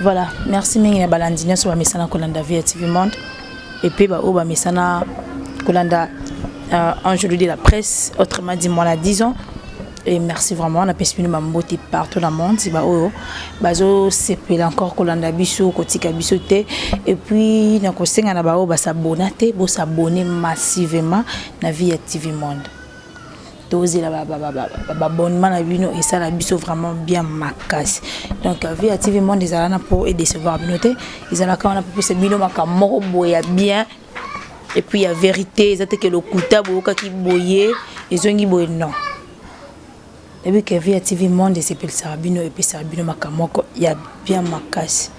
Voilà, merci mingi balandine sur misana kolanda via TV Monde et puis ba oba misana kolanda aujourd'hui de la presse, autrement dit moi la 10 ans. Et merci vraiment, on a pu ma beauté partout dans le monde. C'est bazo c'est encore kolanda biso kotika bisoté et puis na ko senga na ba o ba s'abonner bo s'abonner massivement na via TV Monde. Doser la abonnement na bino et ça la biso vraiment bien makasi. Donc via TV Monde des alana pour et décevoir binoté, ils alana quand on a pu se bino makamoko boya bien et puis il y a vérité, ça que le kuta boka ki boyer ils ont boyer non. Et puis que via TV Monde c'est pour Sarabino et puis Sarabino makamoko il y a bien makasi.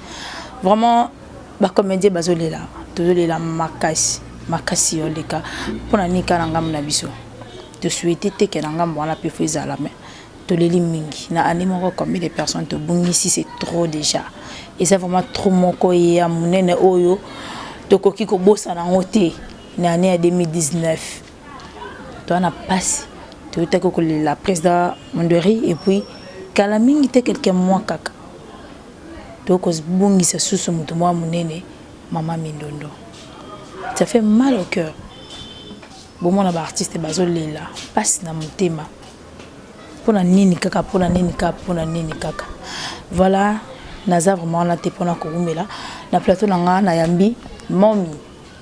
Vraiment ba comédie bazolé là, tozolé la makasi oleka pour na nika na ngam na biso. De souhaiter que nangam wana pe faire la main. To les mingi na animo combien de personnes te bungi si c'est trop déjà. Et c'est vraiment trop moko ya munene oyo to koki ko bossa na ngote na année 2019. To na passe to te ko la président Mondori et puis kala mingi te quelques mois kaka. To ko bungi sa susu mutu mwa munene mama Mindondo. Ça fait mal au cœur. Bon mon artiste bazolela passe na mutema pona nini kaka voilà naza vraiment na te pona ko umela na plateau na na yambi momi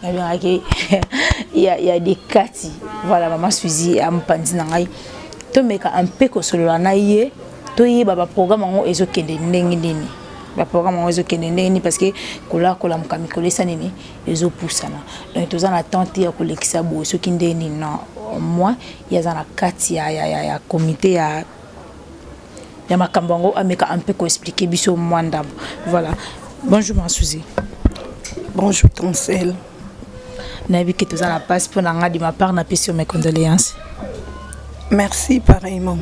na bien il y a des kati voilà maman Suzy ampandi na ngai to meka un peu ko solo na ye to yeba ba programme ngo ezokende ndenge nini ba programme ngo ezokende ndenge nini parce que kola mukamikolo sanini ezopusana donc tous en attente ya kolekisa bo ce qui ndeni non moi il y a na kati ya comité ya makambango ameka un peu ko expliquer biso mwanda voilà bonjour ma Suzy. Bonjour Tancel. Nabi que tous en passe pour nga de ma part na sur mes condoléances. Merci pareillement.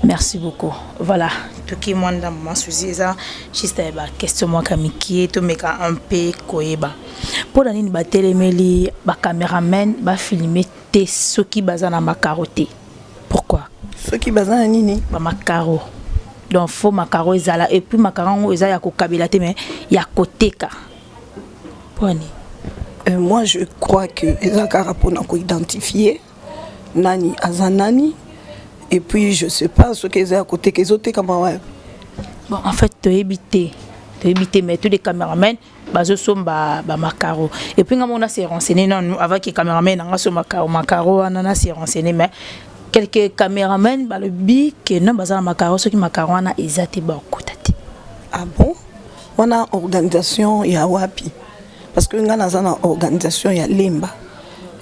Merci beaucoup. Voilà, tout qui mwanda ma Suzy ça juste ba question moi kamiki to meka un peu koeba. Pour la nini ba telemeli ba cameraman ba filmer te ceux qui bazana makaroté. Pourquoi? Ceux qui bazana nini ba makaro. Donc faut makaro ezala et puis makarango eza ya ko kabila te mais ya koteka. Poni. Moi je crois que ezakara pona ko identifier nani azanani et puis je sais pas ce qu'ils ont à côté qu'ils ont comme bon en fait tu éviter mais tous les caméramans bazo somba ba makaro et puis on a s'est renseigné non avec les caméramans on a so makaro on a s'est renseigné mais quelques caméramans ba le bi que non bazana makaro ceux qui makaro na ezate ba kotate. Ah bon on a organisation ya wapi parce que ngana zana organisation ya lemba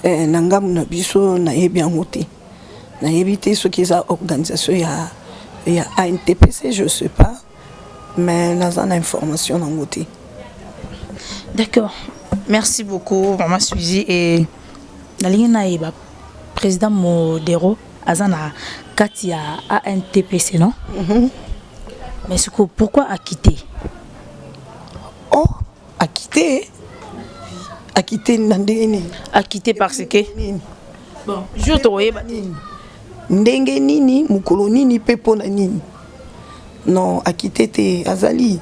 nangam na biso na yebi ngote na éviter ce qui est organisation il y a ANTPC je sais pas mais nous avons information dans côté. D'accord, merci beaucoup maman Suzy et na iba président Modero azana katia ANTPC non? Mais pourquoi a quitté? Oh, a quitté Nandeni. A quitté parce que bon, je te voyais ndenge nini mukolo nini pepo na nini non akite te azali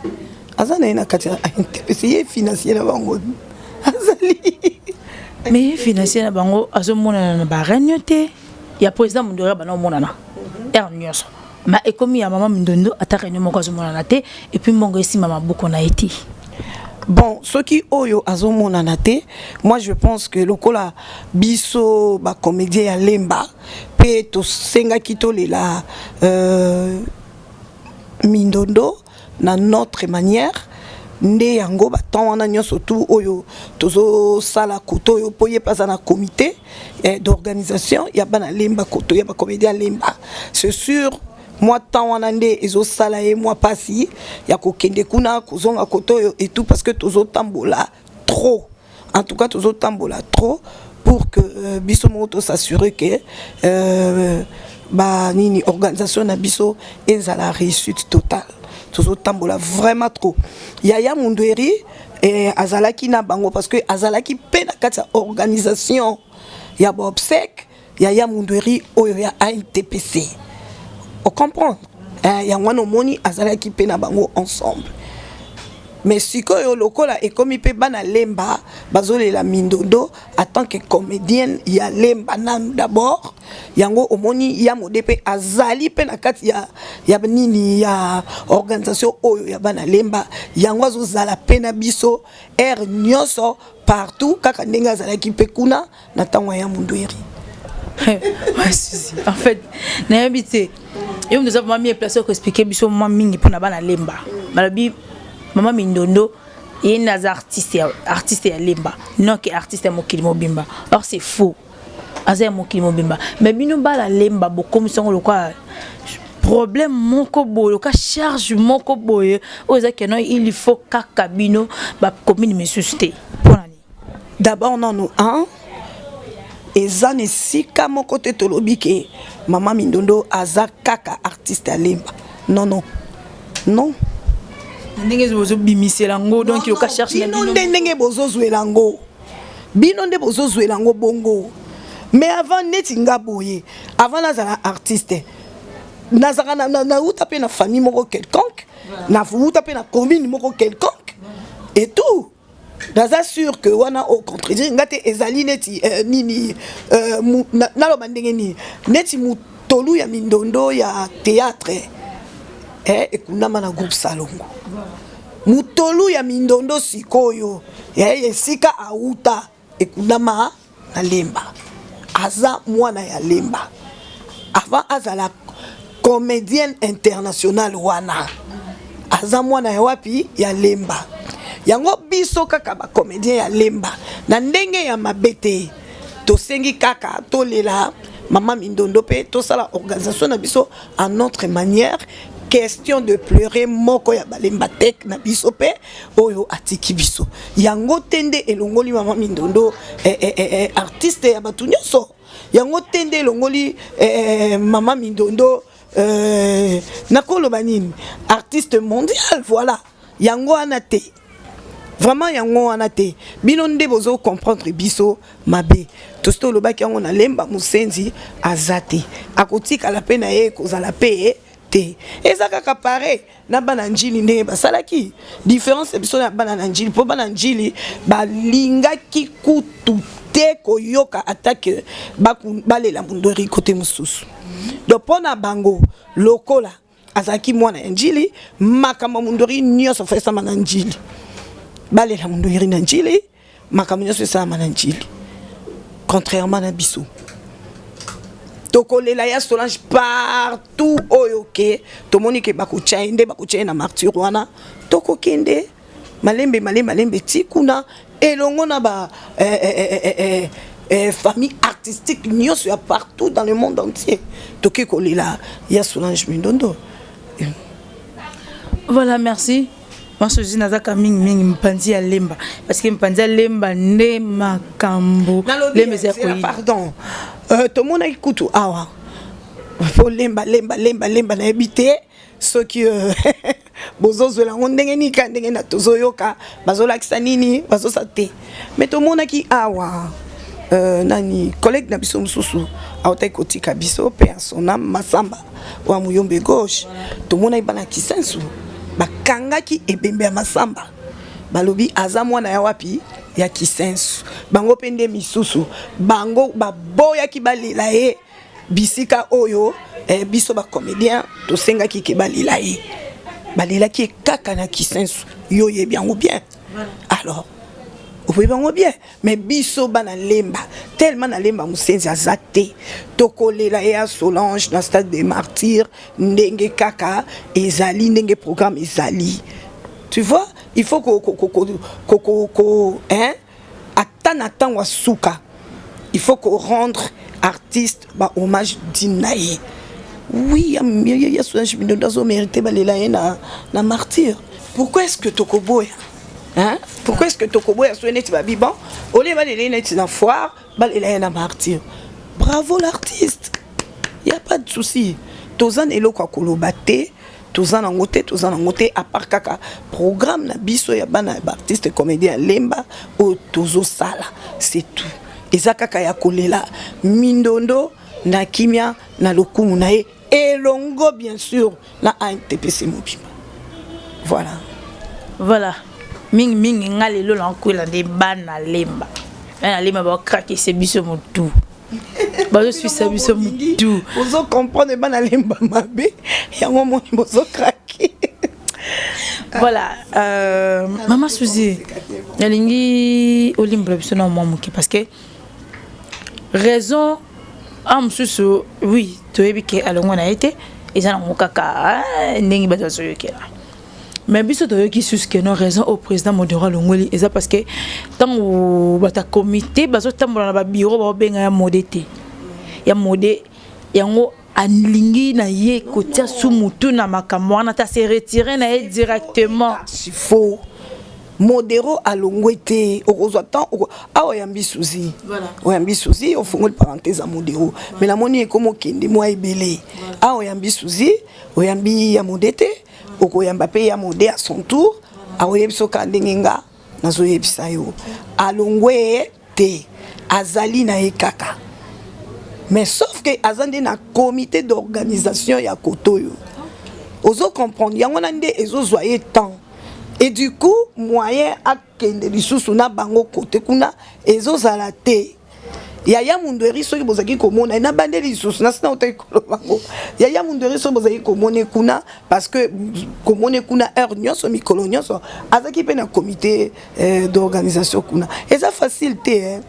na kati essayer financier na bango azali mais financier na bango azomona na ba renyote ya président Mondori ba na mona na ernyoso ma ekomi ya mama Mindondo atakanye moko azomona na te et puis mbongo esi mama boko na eti. Bon, ce qui oyo azomona na te, moi je pense que lokola biso ba comédien ya lemba pe to senga kito lela Mindondo na notre manière nde yango ba tant wana nyonso tout oyo tozo sala koto oyo poye pas na comité d'organisation ya bana lemba koto ya ba comédien lemba c'est sûr. Moi tant on ande ezo sala et moi pasi ya ko kende kuna kozonga koto et tout parce que tozo tambola trop en tout cas tozo tambola trop pour que biso moto s'assurer que ba nini organisation na biso ezala réussite totale tozo tambola vraiment trop Yaya Mondori et azalaki na bango parce que azalaki pe na kati organisation ya ba obsèque Yaya Mondori oyo ya ANTPC. On comprend. Il y a un moni azala qui peine à bango ensemble. mais sikoyo lokola ekomi pe bana lemba bazolela Mindondo en tant que comédienne ya lemba nanu d'abord yango omoni ya modepe azali pe na kati ya nini ya organisation oyo ya bana lemba yango azozala pe na biso air nyonso partout kaka ndenge azalaki pe kuna na ntango ya Mundweri. En fait n'habité et nous avons mis place pour expliquer biso maman mingi pour na bana lemba balabi maman Mindondo et les artistes ya lemba non que artiste ya mokili mobimba or c'est faux azaya mokili mobimba mais bino bala lemba beaucoup misongo le quoi problème moko boyo ka charge moko boyo oza que non il faut kaka bino ba commune mesuste pour nani d'abord non nous un eza ne sika moko te tolobi ke maman Mindondo aza kaka artiste ya lemba non ndenge bozo bimisela ngo donc il ka cherche bino ndenge bozo zwela ngo bino nde bozo zwela ngo bongo mais avant neti nga boye avant nazala artiste nazaka na uta pe na famille moko quelconque na uta pe na commune moko quelconque et tout naza sûr que wana au contredire ngate ezali neti nini na lo bandenge ni neti mutolu ya Mindondo ya théâtre ekundama na groupe Salongo mutolu ya Mindondo sikoyo esika auta ekundama na lemba aza mwana ya lemba avant azala comédienne internationale wana aza mwana ya wapi ya lemba yango biso kaka ba comédien ya lemba na ndenge ya mabete tosengi kaka tolela maman Mindondo pe tosala organisation na biso à notre manière question de pleurer moko ya balemba tek na biso pe oyo atiki biso yango tende elongoli maman Mindondo artiste ya batu nyonso yango tende elongoli maman Mindondo nakolo banini artiste mondial voilà yango anate vraiment yango anate bino nde bozo comprendre biso mabe tosto lobaki yango na lemba musenzi azate akotika la pe na ye kozala pe te ezaka ka pare na bana njili ndenge basalaki différence biso na bana njili po bana njili balingaki kutu te koyoka attaque balela Mundweri côté mususu donc pona bango lokola azaki mwana njili makambo Mundweri nyonso fesa mana njili balela Mundweri na njili makambo nyonso fesa mana njili contrairement na biso tokolela ya Solange partout oyoke tomonike bakuchainde na martyr wana tokokende malembe tikuna elongo na ba famille artistique nyonso ya partout dans le monde entier toke kolela ya Solange Mindondo. Voilà, merci. Moi je dis nazaka mingi mpanzi ya lemba parce que mpanzi ya lemba ne makambo pardon to mona ikutu awa po lemba na ebité ceux qui bozozwela ndenge nika ndenge na tozoyoka bazolakisa nini bazosate mais to mona ki awa nani collègue na biso mususu autai kotika biso pe asona masamba wa muyombe gauche to mona ibana kisensu bakangaki ebembe ya masamba balobi aza mwana ya wapi ya kisensu bango pende misusu bango baboyaki balela ye bisika oyo biso ba comédien tosengaki ke balela ye balelaki kaka na kisensu yo ye bien ou bien alors vous bango bien mais biso bana lemba tellement na lemba musenzi azate tokolela ya Solange na stade des martyrs ndenge kaka ezali ndenge programme ezali tu vois il faut hein atana tangwa suka il faut qu'on rendre artiste ba hommage dinaye oui ya Solange Mindondo zo mérité balela na martyr pourquoi est-ce que tokoboya hein pourquoi est-ce que tokoboya so neti ba biban ole balela neti na foire balela na martyr bravo l'artiste y a pas de souci tozan eloko akoloba te tozan ngote à part kaka programme na biso ya bana artiste comédien lemba o tozo sala c'est tout eza kaka ya kolela Mindondo na kimia na lokumu na ye elongo bien sûr na ANTPC Mobimba voilà mingi nga lelo la nkwela nde bana lemba bana lemba ba craquer c'est biso mutu bazo suisa biso mutu ozo comprendre bana lemba mabe yango moni bozo craquer. Voilà, maman Suzy yalingi olimbla biso na mwa muke parce que raison am susu oui toyebi ke alongo na été eza na mokaka ndenge bazo yokela mais biso toyoki susu ke non raison au président Modéro Longoli eza parce que tant bata comité bazo tambola na ba bureau ba benga ya modete ya modé yango alingi na ye kotia sumutu na makambo wana ta se retirer na ye directement. Il faut Modéro alongwete okozwa temps awa yambi Suzy voilà oyambi Suzy on fongole parenthèse à Modéro mais la moni ekomo kende moi ebele awa yambi Suzy oyambi ya modete okoyamba pe ya modé à son tour awoyebiso kandenga nazoyebisa yo alongwe te azali na ye kaka. Mais sauf que azande na comité d'organisation ya kotoyo. Ozo comprendre yango nande ezo zoyer temps. Et du coup moyen a kende lisusu na bango côté kuna ezo zalate. Yaya munderi soki bozaki komona na bande lisusu na sina otai kolobango. Yaya munderi soki bozaki komona kuna parce que komona kuna heure nyonso mikolo nyonso azaki pe na comité d'organisation kuna. Eza facilité hein.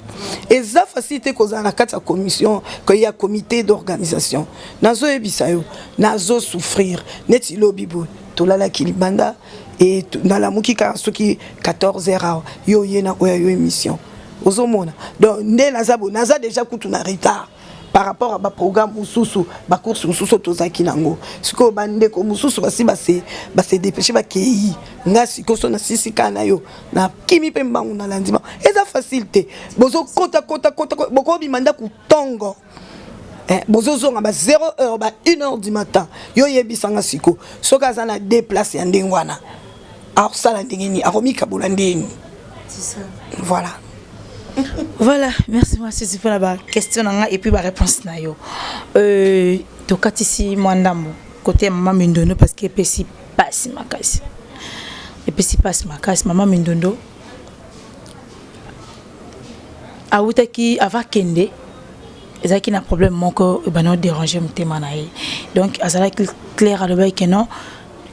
Eza facilité kozala na kati ya commission ko ya comité d'organisation. Nazo ebisa yo, nazo souffrir neti lobibo tolala kilibanda et dans la mukika soki 14h yo yena oya yo émission. Ozomona donc ndé naza déjà kutu na retard par rapport à ba programme mususu ba course mususu tozaki nango siko bande ko mususu basi dépêcher ba kei nga siko so na sisi kana yo na kimi pe mbangu na landima eza facilité bozo kota boko bimanda ku tongo bozo zonga ba 0h ba 1h du matin yo yebisanga siko soka za na déplacer ya ndengwana alors ça la ndengeni akomi kabula ndeni c'est ça voilà. Voilà, merci moi Suzy pour la question et puis la réponse na yo. Tokatisi mwandambo côté maman Mindondo parce que pesi passe ma case. Et puis si passe ma case maman Mindondo a outaki ava kende ezaki na problème moko bana déranger mutema na ye. Donc azala clair à le que non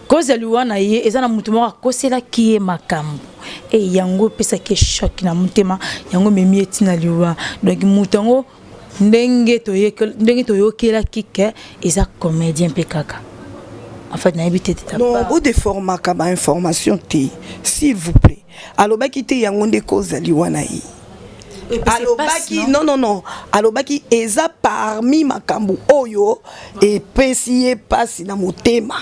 cause luwana ye ezana mutu moko akosela ki e makambo. Et yango pesa ke choc na mutema yango memi etina liwa donc mutango ndenge toyokela kike eza comédien pe kaka en fait na habité ta non au de format ka ba information te s'il vous plaît alobaki te yango nde cause liwana yi alobaki non alobaki eza parmi makambo oyo et pesiye pasi na mutema.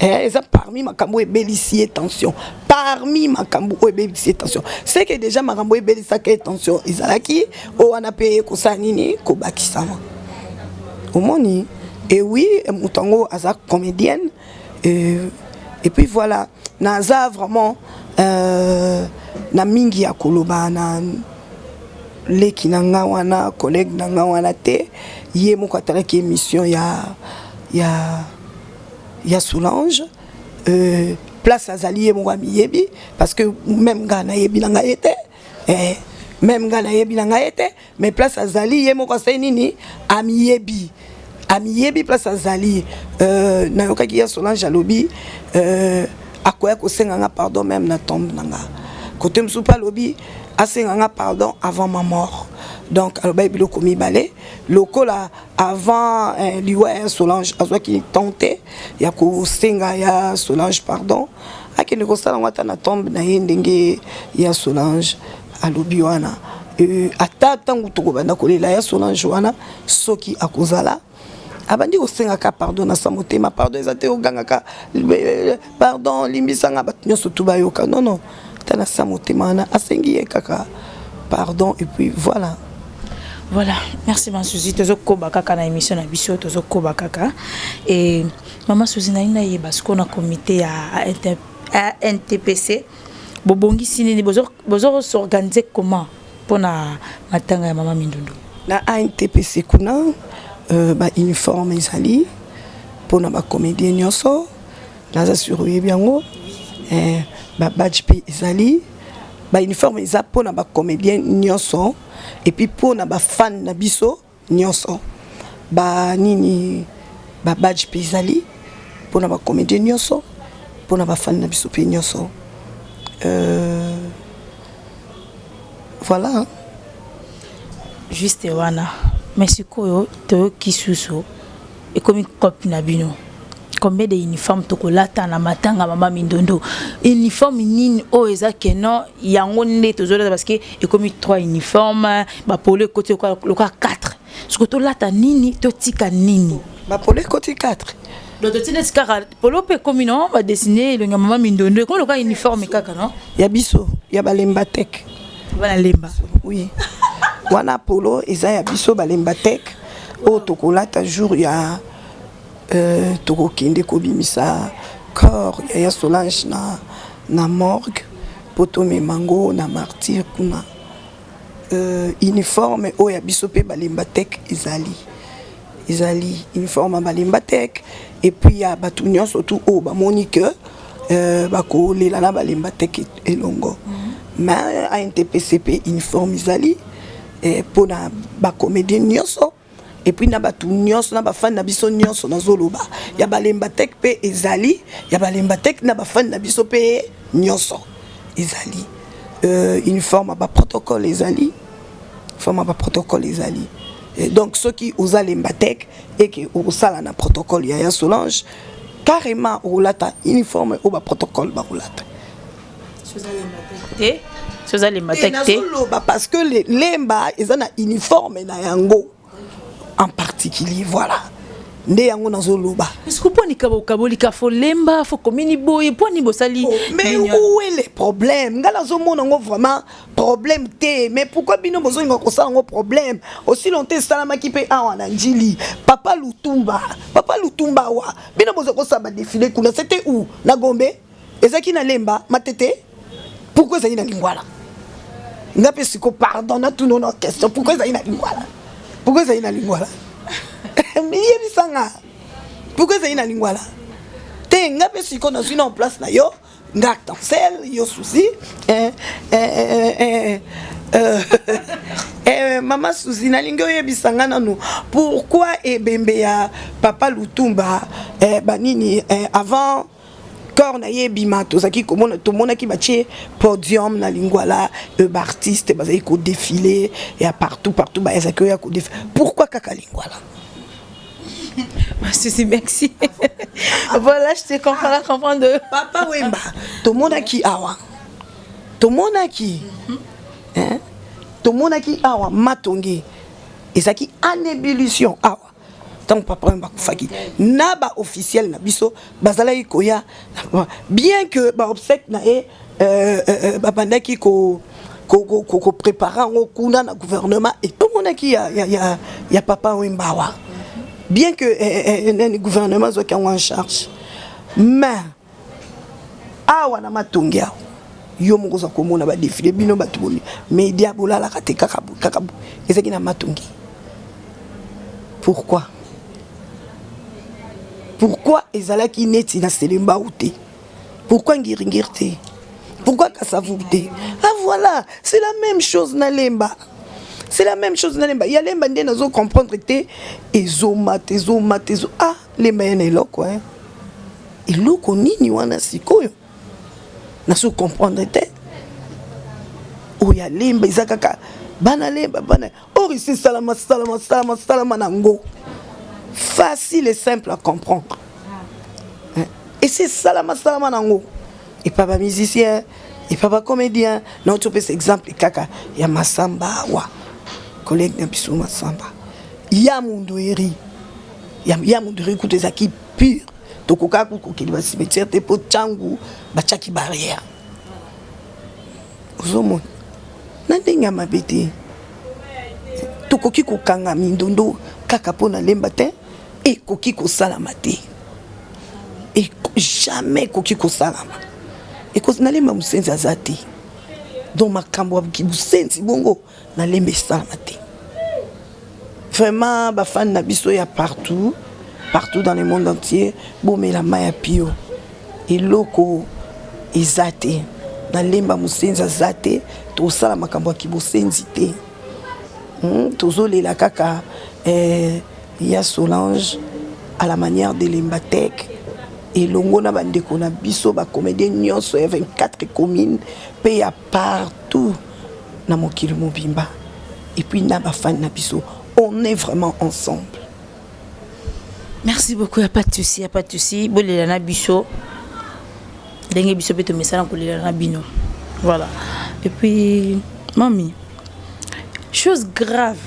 Eza parmi makambo ebelisi tension parmi makambo ebelisi tension c'est que déjà makambo ebelisa que tension izalaki o wana pe ko sanini ko bakisama omoni et oui mutango aza comédienne et puis voilà naza vraiment na mingi ya koloba na leki nanga wana collègue nanga wana te ye moko atalaki émission ya Solange place azali mo yebi parce que même gana yebi nanga été même gana yebi nanga été mais place azali ye mo ko nini ami yebi place azali na yokaki ya Solange alobi akoya ko senga pardon même na tombe nanga côté msupa lobi asenga pardon avant ma mort. Donc alors bilo komi balé lokola avant liwa Solange azwa ki tenté ya ko senga ya Solange pardon akene ko sala ngata na tombe na ndenge ya Solange alobi wana ata tangu toko banda kolela ya Solange wana soki akozala abandi ko senga ka pardon na samotema pardon ezate oganga ka pardon limbisanga batnyo sotu bayoka non tana samotema na asengi kaka pardon et puis voilà. Voilà, merci ma Suzy tozo koba kaka na émission na biso tozo koba kaka et maman Suzy na ina yeba ce qu'on a comité à NTPC bobongi sinini bozo s'organiser comment pour na matanga ya maman Mindondo na NTPC kuna ba uniforme ezali pour na ba comédien nyonso naza sur yebiango ba badge pe ezali ba uniforme eza pour na ba comédien nyonso et puis pour na ba fan na biso nyonso ba nini ba badge pe ezali pour na ba comédien nyonso pour na ba fan na biso pe nyonso voilà juste wana merci koyo to kisuso et comme copie na bino combien de uniformes tokolata na matanga mama mindondo uniforme nini o eza keno yango nde tozola parce que et comme 3 uniformes ba polo côté quoi le 4 ce que tolata nini to tika nini ba polo côté 4 donc tu sais car polo pe comme non va dessiner le mama mindondo comme le cas uniforme kaka non ya biso ya balemba tek bana lemba oui wana polo eza ya biso balemba tek o tokolata jour ya tokokende kobimisa corps ya Solange na morgue potome mango na martyr kuna uniforme o ya biso pe balemba tek ezali uniforme balemba tek et puis ya batu nyonso tout o bamoni que bakolela na balemba tek elongo mais a NTPCP uniforme ezali pour na ba comédien nyonso et puis na batu nyonso na ba fan na biso nyonso na zoloba ya balemba tek pe ezali ya balemba tek na ba fan na biso pe nyonso ezali uniforme ba protocole ezali forme ba protocole ezali donc ceux qui osa lemba tek et que osala na protocole ya Solange carrément olata uniforme au ba protocole ba olata soza lemba tek te parce que les lemba ezana uniforme na yango en particulier voilà nde yango nazoloba est-ce que poni kabolika fo lemba fo komini boye poni bosali mais où est le problème ngala zo mona ngo vraiment problème te mais pourquoi bino bozo ngo kosala ngo problème aussi longtemps salama ki pe awa na njili papa Lutumba wa bino bozo ko saba défilé kuna c'était où na Gombe ezaki na lemba matete pourquoi ça y na lingwala ngape siko pardon na tout nos questions pourquoi ça y na lingwala pourquoi ça y na lingwala mais yebisanga pourquoi ça y na lingwala te ngape siko na zina en place na yo nga cancel yo souci maman souci na lingo yebisanga nanu pourquoi ebembe ya papa Lutumba banini avant corps na yebima tozaki komona tomona ki batie podium na lingwala artiste bazaki ko défiler et partout ba ezaki ya ko défiler pourquoi kaka lingwala merci voilà je te comprendre papa Wemba tomona ki awa tomona ki awa matongi ezaki en ébullition awa tant papa Wemba kufaki na ba officiel na biso bazala ikoya bien que ba obsèque na babandaki ko préparer ngo kuna na gouvernement et tout monde qui ya papa Wemba wa bien que le gouvernement soit en charge mais awa na matongi awa yo mokoza komona ba défilé bino batuboni média bolala kate kakabu ezaki na matongi pourquoi ezalaki neti na selemba outé pourquoi ngiringirte pourquoi kasavouté ah voilà c'est la même chose na lemba il y a lemba ndé nazo comprendre te ezoma ah lemba yana eloko eloko nini wana sikoyo nazo comprendre te o ya lemba ezakaka bana lemba bana or ici salama nango facile et simple à comprendre et c'est salama nango et pas ba musicien et pas ba comédien non tu peux cet exemple kaka ya Masamba wa collègue na biso Masamba ya mundoeri écoute ezaki pur tokoka kokeli ba cimetière te po changu ba chaki barrière ozomona na ndenge mabete tokoki kokanga mindondo kaka pona lemba te et koki ko salama te et jamais koki ko salama et ko na lemba musenzi azati donc makambo ki musenzi bongo na lemba salama te vraiment ba fan na biso ya partout dans le monde entier bomela maya pio et loko ezate na lemba musenzi azate to sala makambo ya kibosenzi te tozolela kaka ya Solange à la manière de l'Embatek et l'ongona bandeko na biso ba comédien nyonso ya 24 communes pays à partout na mokili mobimba et puis na ba fan na biso on est vraiment ensemble. Merci beaucoup, y a pas de souci, y a pas de souci. Bolela na biso dengue biso beto mesana kolela na bino. Voilà. Et puis mami chose grave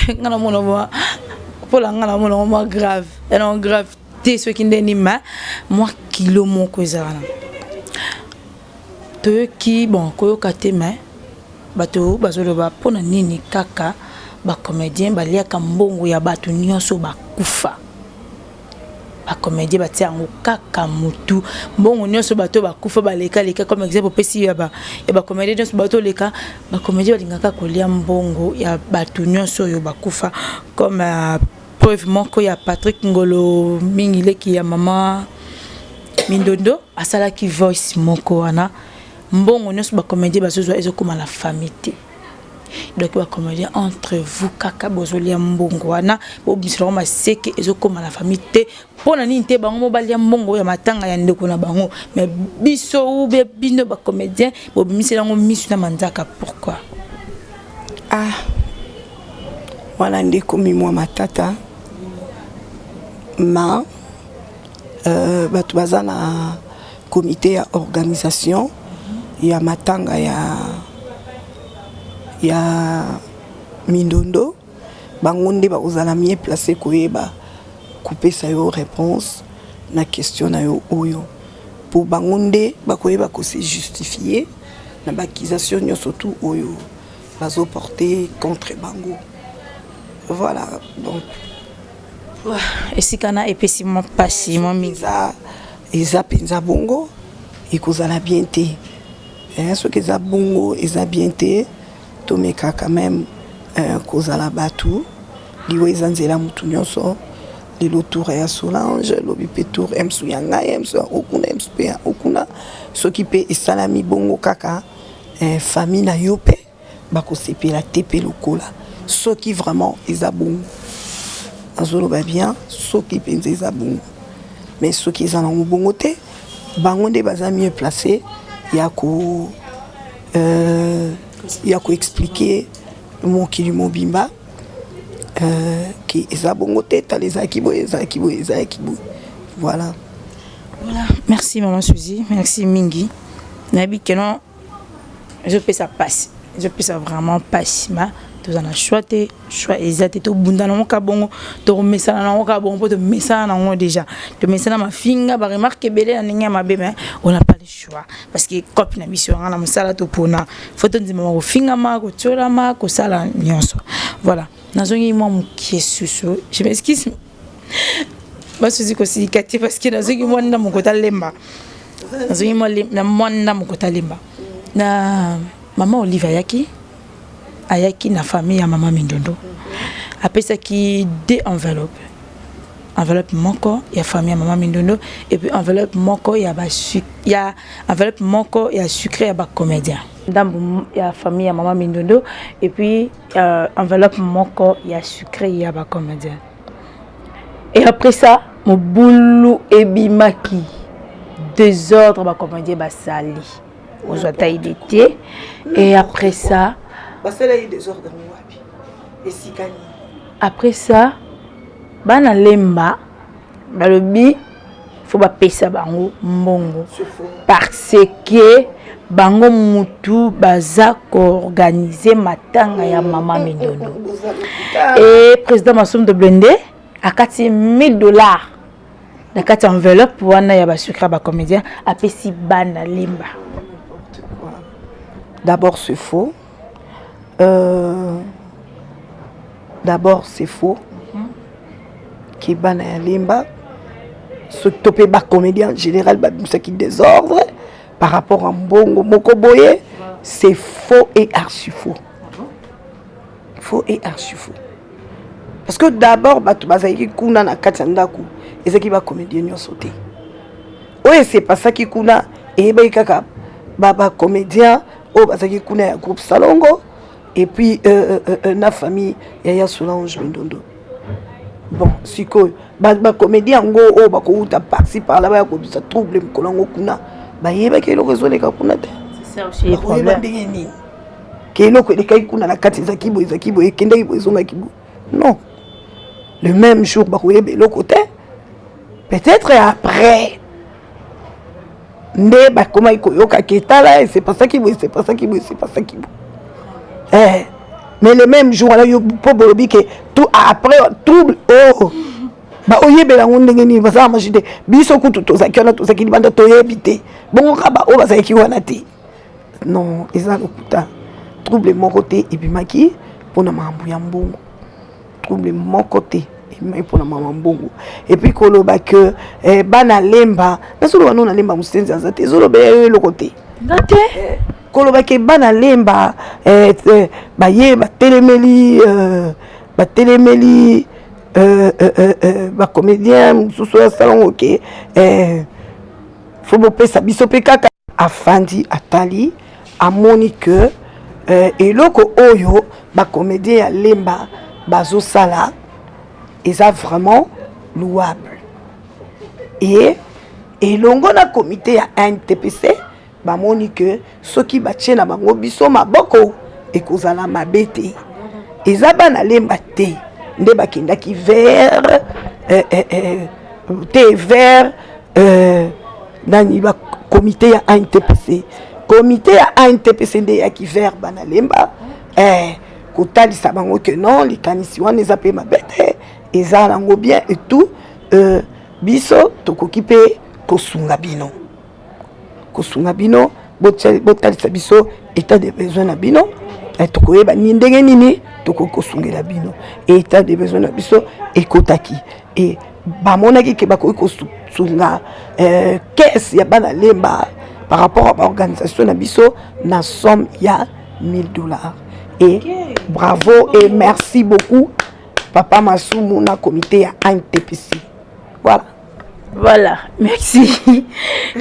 ngana mona moi pour la ngana mona moi grave et non grave té ce qui ndeni ma moi kilo mon kozana to ki bon koyo katema bato bazolo ba pona nini kaka ba comédien ba liaka mbongo ya bato nyonso ba kufa ba comédien ba tiango kaka mutu mbongo nyonso bato ba kufa ba leka comme exemple pesi ya ba comédien nyonso bato leka ba comédien ba lingaka kolia mbongo ya bato nyonso yo ba kufa comme preuve moko ya Patrick Ngolo mingile ki ya mama Mindondo asala ki voice moko wana mbongo nyonso ba comédien ba zozwa ezokoma la famille. Donc ba comédien entre vous kaka bozolia mbongo wana bo bisolo ma seke ezokoma la famille te pona nini te bango mobalia mbongo ya matanga ya ndeko na bango mais biso ou be bino ba comédien bo bimisela ngo misu na manzaka pourquoi wana ndeko mimwa matata ma batu baza na comité ya organisation ya matanga ya Mindondo bango nde bakozala mieux placé koyeba kopesa yo réponse na question na yo oyo pour bango nde bakoyeba ko se justifier na bakisation nyonso tout oyo bazoporter contre bango. Voilà donc esikana epesimo pasi mami eza penza bongo ekozala bien te ce que eza bongo eza bien te tomeka quand même kozala batu liwe eza nzela mutu nyonso lelo tour ya Solange lobi pe tour emsu ya ngai emsu okuna emsu pe okuna soki pe esalami bongo kaka famille na yo pe bakosepela te pe lokola soki vraiment eza bongo azoloba bien soki penza eza bongo mais soki eza nango bongo te bango nde baza mieux placé ya ko expliquer mokili mobimba qui eza bongo te taleza kibo eza kibo voilà. Merci maman Suzy, merci mingi nabi kenon je peux ça passe je peux ça vraiment passe ma tous en a choix exact to bunda na moka bongo to mesana na moka bongo to mesana na ngo déjà to mesana ma finga ba remarque belé na ninga mabe mais on n'a pas le choix parce que copine na mission na musala to pona photo ndima ko finga ma ko tsola ma ko sala nyonso voilà nazongi moi qui est susu je m'excuse ba Suzy ko sikati parce que nazongi moi na mon kota lemba nazongi moi na mwana mon kota lemba na maman Olivia yaki ayaki na famille ya maman Mindondo apesa ki deux enveloppe moko ya famille ya maman Mindondo et puis enveloppe moko ya enveloppe moko ya sucré ya ba comédien ndambu ya famille ya maman Mindondo et puis enveloppe moko ya sucré ya ba comédien et après ça mon boulou ebimaki désordre ba comédien ba sali aux taille d'été et après ça après ça bana lemba balobi faut ba pesa bango mbongo parce que bango mutu baza ko organiser matanga ya maman Mindondo et président Massoum de Blende a kati $1000 na kati enveloppe wana ya ba sucre ba comédien a pesi bana lemba. D'abord c'est faux. D'abord c'est faux qui bana limba ce topé ba comédien en général ba ce qui désordre par rapport à mbongo moko boye c'est faux et archi faux. Faux et archi faux parce que d'abord batu bazaki kuna na katanda ku ezaki ba comédien nyo sauté ouais c'est pas ça qui kuna et ba kaka baba comédien oh bazaki kuna ya groupe Salongo et puis na famille ya Solange Mindondo. Bon siko ba comédien ngo oh ba ko uta parti par là ba ko bisa trouble mkolongo kuna ba yeba ke lo rezoleka kuna te. C'est ça aussi le problème. Ke lo ko de kai kuna na kati za kibo e kende kibo zonga kibo. Non. Le même jour ba ko yeba lo côté. Peut-être après nde ba koma iko yoka ketala et c'est pas ça qui veut c'est pas ça qui veut c'est pas ça qui veut mais le même jour là yo po bolobi que tout après trouble oh ba oyebela ngondenge ni basa machite biso kutu tozaki na tozaki banda toyebite bongo kaba o basa ki wana te non eza lokuta trouble mon côté et puis maki pona mambu ya mbongo trouble mon côté mais pour la maman bongo et puis koloba que bana lemba na solo wana na lemba musenzi azate zolo be le côté ngate koloba ke bana lemba ba ye ba telemeli ba comédien mususu ya salon OK faut bo pesa biso pe kaka afandi atali amoni que eloko oyo ba comédien ya lemba bazo sala et ça vraiment louable et longo na comité à NTPC ba moni que ceux qui batie na bango biso maboko et kozala mabete et ça bana lemba te nde bakenda ki vert te vert nani ba comité à NTPC à NTPC nde ya ki vert bana lemba kotalisa bango que non les kanisi wana ezape mabete eza nango bien et tout biso tokoki pe kosunga bino botalisa biso état de besoin na bino tokoyeba ni ndenge nini tokokosungela bino état de besoin na biso ekotaki et bamonaki ke bakoki kosunga caisse ya bana lemba par rapport à l'organisation na biso na somme ya $1000 et bravo et merci beaucoup Papa Masumu na comité à NTPC. Voilà, merci.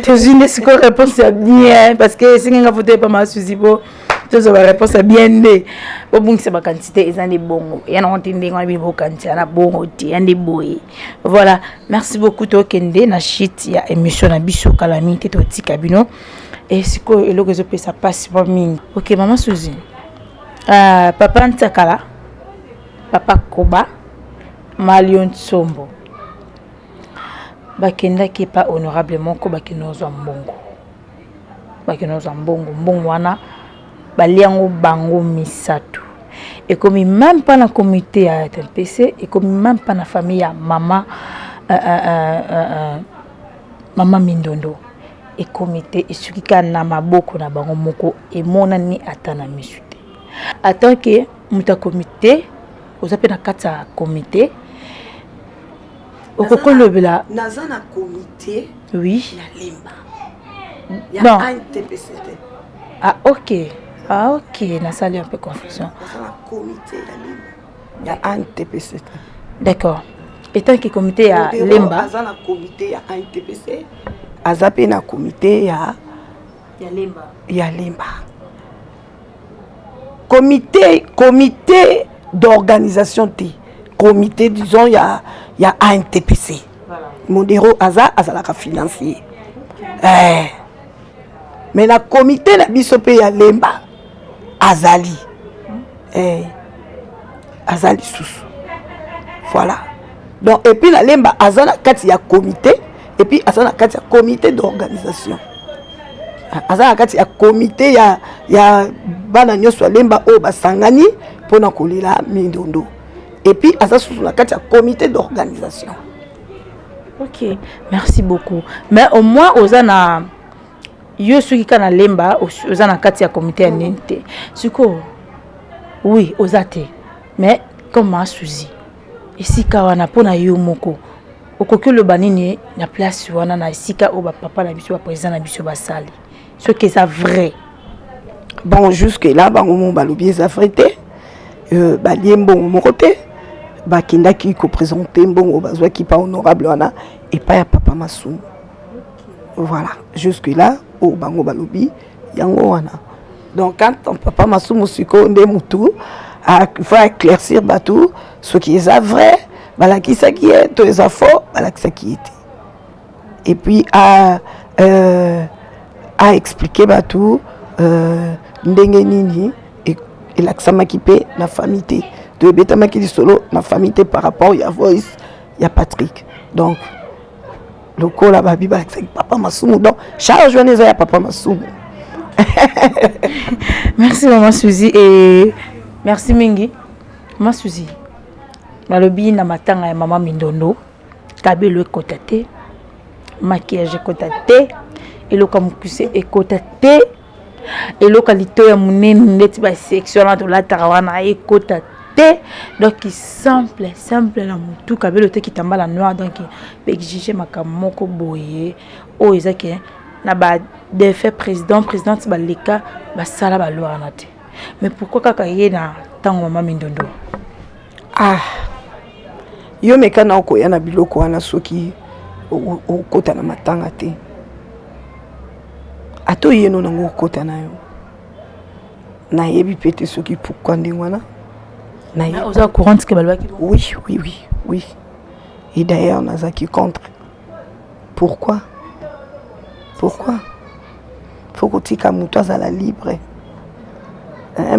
Tu une réponse bien parce que si on a voté pas mal Suzy bo, tu as réponse bien né. Bon c'est ma quantité ils ont des bons. Il y en a qui ont des bons quantité, na bon il y a des boy. Voilà, merci beaucoup to Kende na shit ya émission na biso calamité to tikabino et siko elo que je peux ça passe pas mine. OK, maman Suzy. Papa Ntakala. Papa Koba Malion Sombo bakenda ki pas honorablement ko bakinozo mbongo wana baliango bango misatu et comme même pas na comité à TPC et comme même pas na famille ya maman maman Mindondo et comité et sukika na maboko na bango moko et monani atana misute attend que muta comité vous avez na kata comité au kokolobela nazana comité oui ya lemba non ya NTPC ok na sali un peu confusion nazana comité ya lemba ya NTPC d'accord étant que comité ya lemba nazana comité ya NTPC azape na comité ya lemba comité d'organisation comité disons il y a ANTPC voilà. Mondero azalaka financier mais la comité na biso pe ya lemba azali susu voilà donc et puis la lemba azana kati ya comité et puis azana kati ya comité d'organisation azana kati ya comité ya bana nyoso lemba o basangani pona kolila Mindondo et puis asa sous la carte comité d'organisation. OK, merci beaucoup. Mais au moins ozana yo suki kana lemba ozana kati ya comité ninte. Siko oui, ozate. Mais comment Suzy? Esika wana pona yo moko. Okoki le banini na place wana na esika o ba papa na biso ba président na biso ba sali. Ce qui est vrai. Bon jusque là bango balobi za frité. Baliembo mon côté. Bakindaki ko présenter mbongo bazwa ki pas honorable wana et pas ya papa Masumu. Voilà, jusque là au bango balobi yango wana. Donc quand ton papa masumu siko nde mutu il faut éclaircir batou ce qui est vrai, balaki ça qui est, tout est faux, balaki ça qui était. Et puis à expliquer batou ndenge nini et l'accent qui paie la famille de betama qui solo la famille par rapport à voice il y a Patrick. Donc le col là babi ba papa masumu donc charge journée ya papa masumu. Merci maman Suzy et merci mingi maman Suzy. Malobi na matanga ya maman Mindondo kabelo ekotate maquillage ekotate eloka mukuse ekotate eloka lito ya munene ndeti ba section na to la tarawana ekotate. Donc simple la mutu kabelo te kitambala noir donc exige makamoko boye o ezake na ba défait présidente ba leka ba sala ba loi na te. Mais pourquoi kaka yena tango maman Mindondo yo mekana ko yana biloko wana soki o kota na matanga te ato yeno nango kota na yo na yebi pete soki pourquoi ndingwana na yo oza courante que balwa ki oui et d'ailleurs nazaki contre pourquoi faut que tika muto azala libre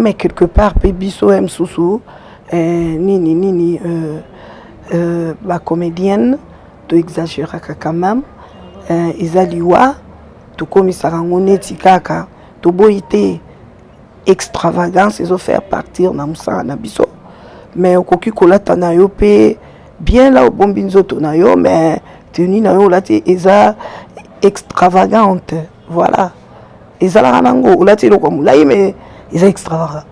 mais quelque part pe biso msusu nini la comédienne to exagérer quand même ezaliwa to komisaka ngoneti kaka to boité extravagance ils ont fait partir na musala na biso mais okoki kolata na yo pe bien là au bombi nzoto na yo mais tenue na yo lati eza extravagante voilà ezala nango lati lo comme là mais eza extravagant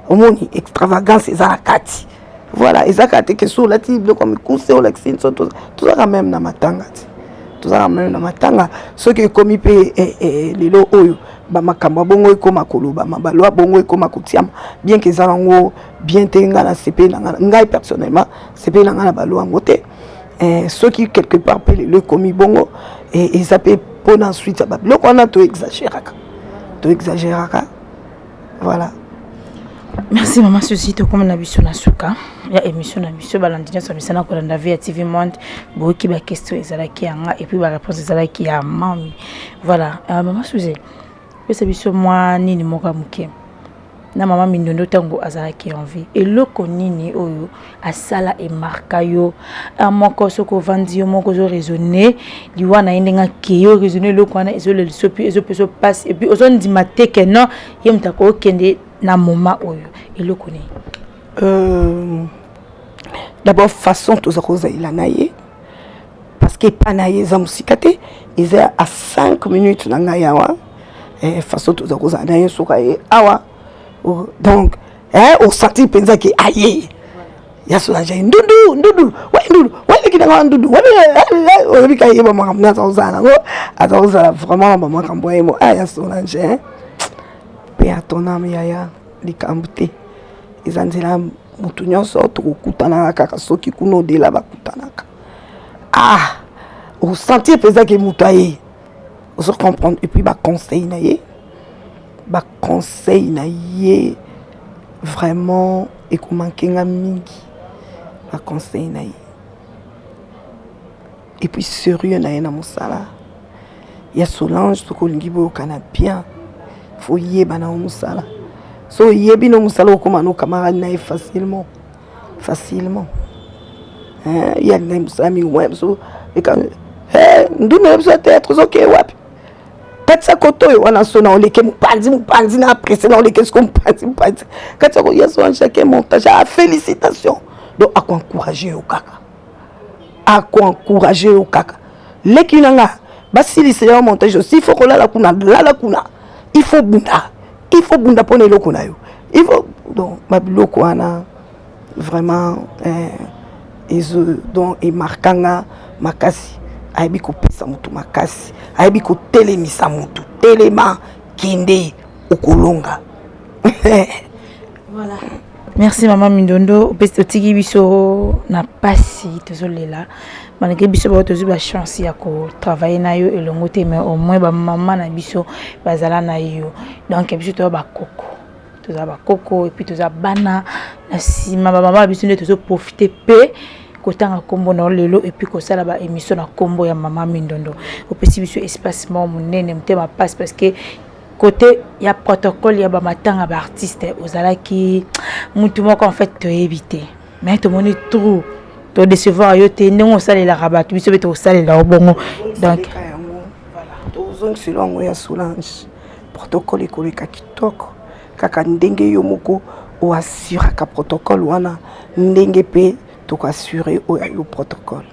omoni extravagance eza kati. Voilà, ezakate que sur la table comme cousse ou l'accent tout ça même na matanga. Tout ça même na matanga ce que comme il peut lelo oyo ba makamba bongo ekoma koloba mabalo bongo ekoma kutiama bien que zalango bien tenga na CP na ngai personnellement CP na na balo ngote ce qui quelque part peut le comme bongo et ça peut pour ensuite ba lo on a to exagérer. Voilà. Merci maman Suzy to comme na biso na suka ya émission na biso balandina so misana ko landa via TV Monde boki ba question ezalaki yanga et puis ba réponse ezalaki ya mami. Voilà maman Suzy pesa biso moi nini moka muke na maman Mindondo tango azalaki en vie et loko nini oyo asala e marka yo moko soko vandi yo moko zo raisonner liwana yenga keyo raisonner loko na ezo le sopi ezo peso passe et puis ozo ndima teke non yemta ko kende na moment oyo eloko ni d'abord façon tous rosa il naye parce que pas naye za musikate ils est à 5 minutes na ngayawa et façon tous rosa naye soka e awa donc au senti penza ki aye ya so aja ndudu ouais ki na ndudu ouais bika yeba makamna za uzana go aza vraiment maman kamboye mo ya so nje pe atonam yaya likambute ezanzela mutu nyonso tokutana kaka soki kuno de la bakutanaka au sentir pesa que mutu aye on se comprendre et puis conseil na ye vraiment et comment kenga mingi conseil na ye et puis sérieux na ye na musala ya Solange tokolingi bo kana bien faut yeba na musala so yebi no musala okoma no camarade na facilement il y a des amis web so et quand ndune ça être OK wapi katsa koto yo wana so na oleke mupanzi na pressé na oleke ce qu'on panzi katsa ko yeso en chaque montage félicitations donc à encourager au kaka lekinanga basili c'est un montage aussi il faut la kuna il faut bunda pour les locaux il faut donc mabiloko wana vraiment donc et markanga makasi aibi ko pesa mutu makasi aibi ko telemisa mutu telema kinde okolonga voilà Merci maman Mindondo. Otiki biso na pasi tozolela. Malgré biso ba tozu ba chance ya ko travailler na yo elongo te mais au moins ba maman na biso bazala na yo. Donc biso to ba koko. Toza ba koko et puis toza bana na sima ba maman biso ne tozo profiter pe kotanga kombo na lelo et puis ko sala ba émission na kombo ya maman Mindondo. Opesi biso espace mo munene mutema passe parce que côté il y a protocole il y a ba matanga ba artiste ozala ki mutu moko en fait to éviter mais to moni trop to décevoir yo te ndongo sala la rabat biso beto sala la bongo donc voilà to zong silongo ya Solange protocole ko le kitoko kaka ndenge yo moko o assure ka protocole wana ndenge pe to assurer au protocole.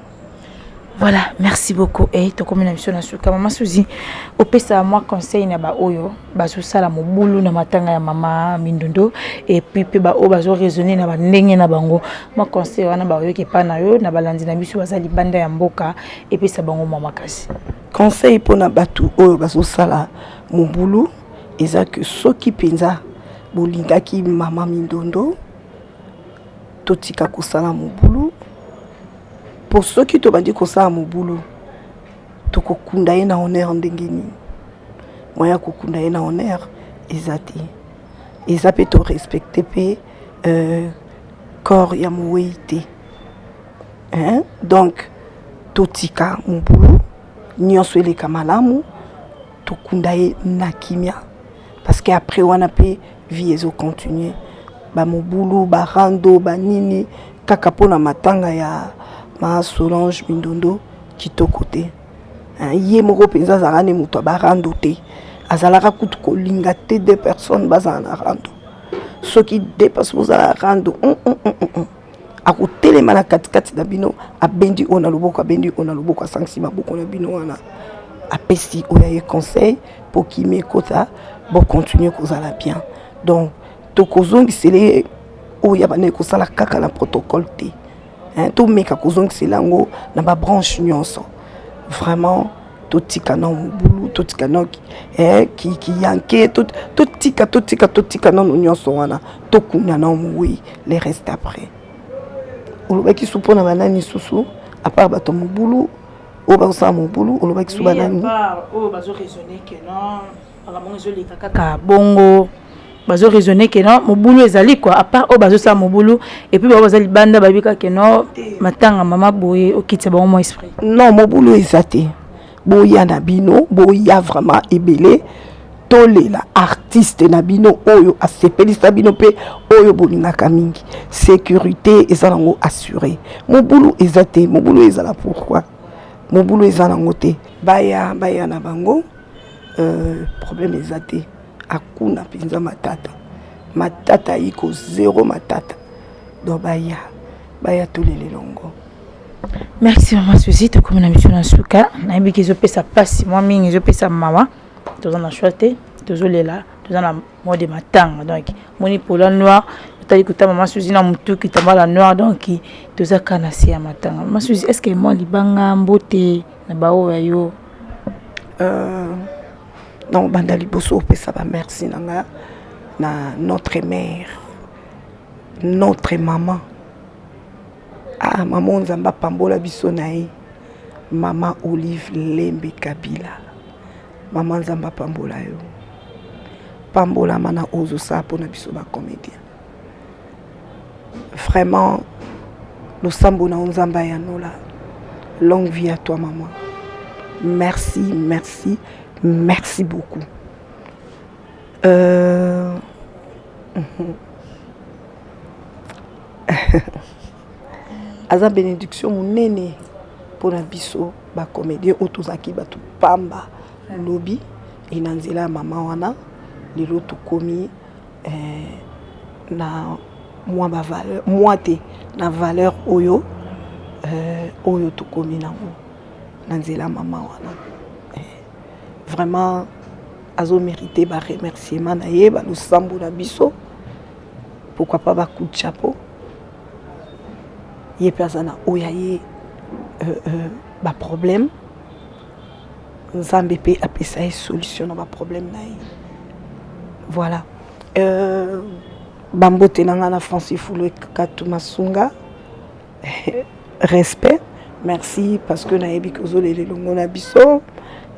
Voilà, merci beaucoup. Et to comme émission na suka maman Suzy. Opesa moi conseil na ba oyo, bazo sala mobulu na matanga ya mama Mindondo et puis pe ba o bazo raisonner na ba ndenge na bango. Moi conseil wana ba oyo ke pa na yo na balandi na biso bazali banda ya mboka et puis sa bango mama kasi. Conseil pour na batu oyo bazo sala mobulu eza que soki penza bolingaki mama Mindondo totika kosala mobulu. Pour ceux qui te bandit que ça à mon boulot, tu kokunda na honneur ndengeni. Moi ya kokunda na honneur, ezati. Ezape to respecter pe corps ya moweite. Hein? Donc totika mon boulot, nyonso ele kamalamu, to kundaye na kimia parce que après on a pe vie ezo continuer. Ba mon boulot, ba rando, ba nini kaka pona matanga ya ma Solange Mindondo kitoko te ye moko penza zarane muto barando te azalaka kutu kolinga te deux personnes bazana rando soki deux personnes bazana rando akutelema na katikati na bino abendi ona loboko abendi ona loboko asangisi maboko na bino wana apesi oya ye conseil pour qui mekota bon continuer kozala bien donc tokozongisele oya bane kosala kaka na protocole te. Tout meka kozong silango na ba branche nyonso vraiment tout tika na boulou tout tika na qui yanke tout tika na nyonso wana to kuna na oui les reste après oloba ki supona banani susu à part ba to boulou o ba sa mon boulou oloba ki su banani o bazo raisonner que non ala monzo le kaka bongo bazo raisonner que non mon boulot ezali quoi à part o bazo ça mon boulot et puis bazali banda babika que non matanga mama boye okitsa ba mon esprit non mon boulot ezate boya na bino boya vraiment ebele tolela artiste na bino oyo asepelisa bino pe oyo bolingaka mingi sécurité ezalango assuré mon boulot ezate mon boulot ezala pourquoi mon boulot ezalango te baya na bango problème ezate akuna pinza matata iko zéro matata donc baya tolele longo. Merci maman Suzy to comme na mission na suka na yebiki zo pesa passe moi mingi zo pesa mama toza na choité tozo lela toza na mode matanga donc moni pola noir tali kuta maman Suzy na mutu ki tambala noir donc toza kana si ya matanga maman Suzy est-ce que moi libanga mbote na bao ya yo non bandali boso pesa ba merci nanga na notre mère notre maman maman nzamba pambola biso nae maman Olive Lembe Kabila maman nzamba pambola yo pambola mana ozo sa pona biso ba comédien vraiment le sambo na nzamba ya nola longue vie à toi maman merci beaucoup. Aza bénédiction munene pour la biso ba comédien otozaki batu pamba lobby inanzela mama wana lelo to komi na moi ba valeur moi te na valeur oyo oyo to komi nanzela mama wana vraiment azo mérité ba remerciement na ye ba lo sambo na biso pourquoi pas ba coup de chapeau ye personne oya ye ba problème nzambe pe apesa solution na ba problème na ye voilà Bambote nanga Francis Foulou Katumasunga. Respect. Merci parce que naebi kozole longo na biso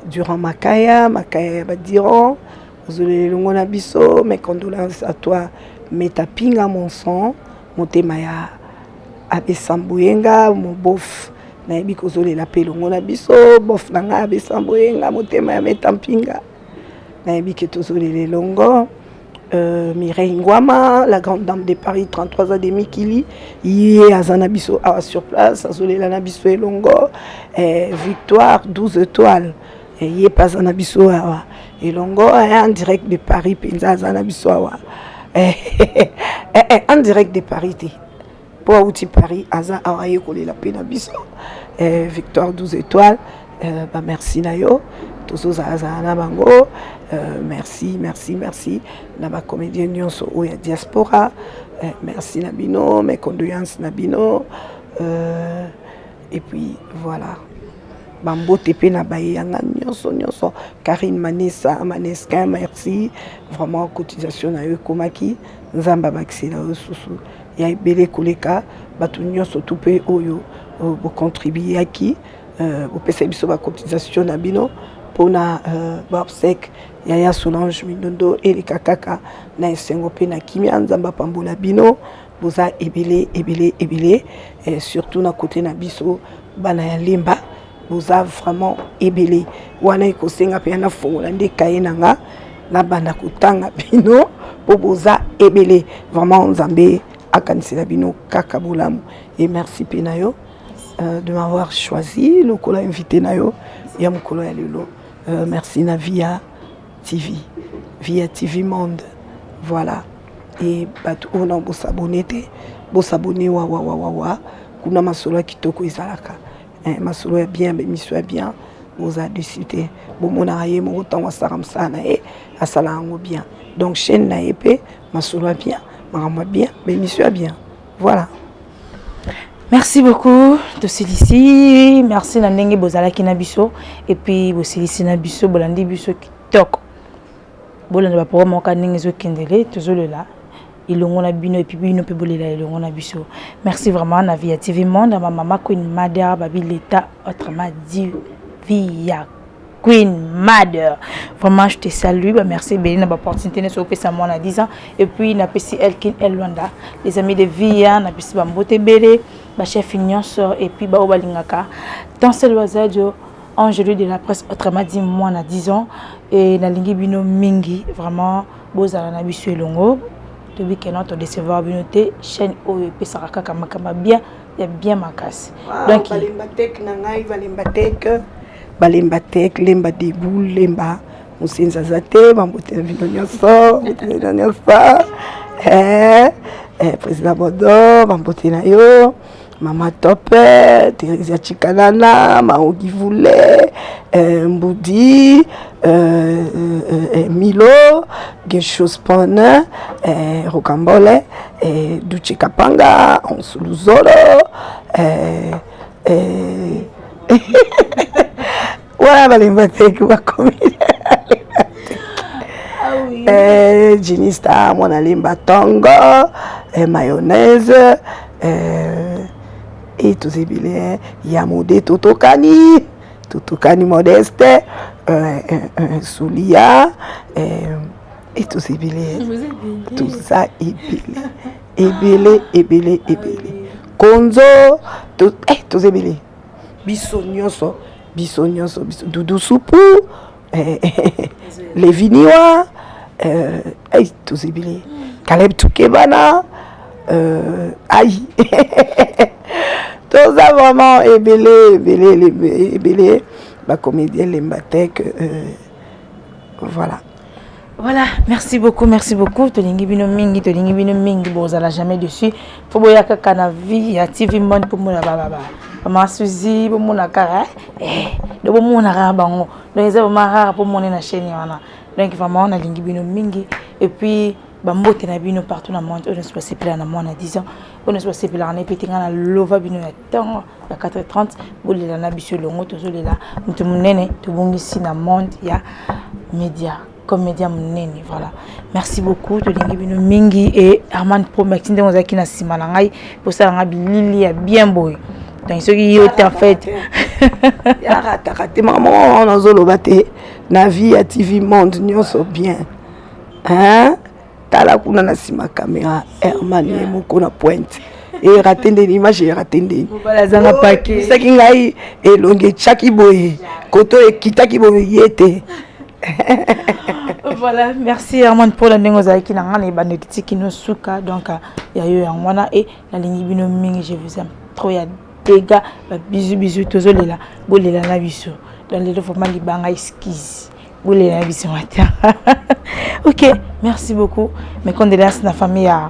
durant Makaya badiron kozole longo na biso. Mes condoléances à toi Metapinga mon sang motema ya Abesamboyenga mon bof naebi kozole la pelongo na biso bof nanga Abesamboyenga motema ya Metapinga naebi ke tozole longo. Mireille Ngwama, la grande dame de Paris, 33 ans de Mikili, Yé Azanabiso sur place, Azolé Lanabiso et Longo, Victoire, 12 étoiles, Yé Pazanabiso et Longo, en direct de Paris, Penza Azanabiso, en direct de Paris, pour outil Paris, Aza Awaye Kole la Penabiso, Victoire, 12 étoiles, merci Nayo. Merci. La comédienne Nyonso Oya Diaspora. Merci Nabino, mes condoléances Nabino. Et puis voilà. Bambo Tepe Nabayanga Nyonso. Karine Maneskin, merci. Vraiment, cotisation na eux Komaki. Nzamba Baxila Susu. Ya Bele Koleka. Batu Nyonso Tupe Oyo. Pour contribuer à qui? Pour payer la cotisation Nabino. Pour na Bobsek Yaya Solange Mindondo et les kakaka na esengo pe na kimia nzamba pambola bino boza ebele et surtout na côté na biso bana ya lemba boza vraiment ebele wana ikosenga pe na fongola nde kaye nanga na bana kutanga bino po boza ebele vraiment nzambe akanisela bino kaka bolamu et merci penayo de m'avoir choisi le kola invité nayo ya mukolo ya lelo. Merci na Via TV Monde, voilà. Et on a beau s'abonner, wa. Kuna masolo kitoko izalaka. Masolo bien, mission est bien. Vous a discuté. Bon mon aïe, mon temps wa saramsana et asalango bien. Donc chaîne na épée, masolo bien, marama bien, mission est bien. Voilà. Merci beaucoup de ici. Merci na ndenge bozala kinabiso et puis bosilisi na biso bolandi biso kitoko. Bolanda ba programme ka ndenge zo kendele tozolo la. Ilongo na bino et puis bino pe bolela ilongo na biso. Merci vraiment na Via TV Monde à ma maman Queen Mother babi l'état autrement dit Via Queen Mother. Vraiment je te salue, merci Béline na opportunité ne so pesa moi na 10 ans et puis na pesi Elkin Elwanda, les amis de Via na pesi Bambote Bélé. Chef Nyonso et puis Baobalingaka dans ce loisir Angelu de la presse autrement dit moi na 10 ans et na lingi bino mingi vraiment bozala na biso elongo to bi que notre décevoir binoté chaîne o et pesaraka kama bien ya bien makasi donc balembatek na ngai balembatek lemba debout lemba musenza zate bambote bino nyonso président Bodo bambote na yo Mama Top, Thérèse Chikanana, Maogi Voulé, Mboudi, Milo, Geshos Pone, Rocambole, Duce Kapanga, Onsuluzoro, voilà, Balimbatek, Ginista, Monalimba Tongo, mayonnaise, et tous ces billets, Yamode Totokani Modeste, Soulia, et tous ces billets. Tout ça est ébélé. Konzo, tous ces billets. Bissonioso, Doudou Soupou, les Viniwa, tous ces billets. Caleb Toukebana, aïe. Tout ça vraiment ébélé, ma comédienne Lembatek, voilà. Voilà, merci beaucoup. Tolingi bino mingi, bozala jamais dessus. Faut boya kaka na vie ya TV Monde pour mona baba. Mama Suzy pour mona kara. De bo mona kara bango. Donc ça vraiment rare pour mona na chaîne wana. Donc vraiment on a lingi bino mingi et puis bambote na bino partout dans le monde. On ne se passe plus là na moi na 10 ans. On ne se passe plus là na petinga na lova bino ya temps ya 4h30 bolela na biso longo tozolela mutu munene to bongisi na monde ya média. comédien monene. Voilà. Merci beaucoup to lingi bino mingi et Armand Pro Maxine de ozaki na sima na ngai pour ça nga bilili ya bien boy. Donc ce qui est en fait ya raté maman on azolo baté na vie ya TV Monde nyonso bien. Hein? Tala kuna na sima caméra Herman moko na pointe. Et raté l'image et raté ndeni. Voilà zanga paki. Ça qui ngai elonge chaki boye. Koto e kitaki boye yete. Voilà, merci Armand pour la négoziation qui n'a rien banditi qui nous souka donc il y a eu un mois et la ligne bino mingi je vous aime trop ya dégâts bisous tous les là bolé la nabiso dans les formats libanga esquisse bolé la nabiso matin. OK, merci beaucoup. Mes condoléances à la famille à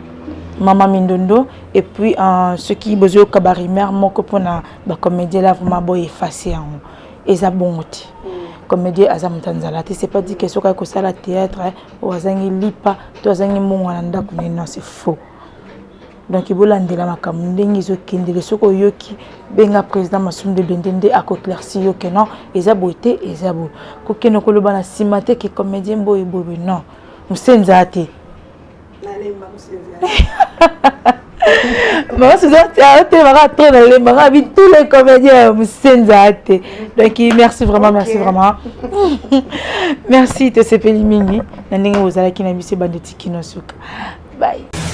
Maman Mindondo et puis ceux qui besoin au cabaret mère mon copain ba comédien là vraiment boy effacer en et ça bon aussi. Comédien Azam Tanzala, c'est pas dit que ce que ça la théâtre ou azangi lipa, to azangi mongalanda kune non c'est faux. Donc il bolandela makambo ndenge zo kendele soko yoki benga président Masum de Bendende a éclairci yo que non eza beauté eza beau. Ko keno ko loba na simate que comédien boy boy non. Musenza ate. Nalemba musenza. Maman c'est arrêtez maman trop dans les maman avec tous les comédiens musenza ate. Donc merci vraiment merci vraiment. Merci te sepeli mingi na ndenge ozala ki na bise bandeti kinosuka. Bye.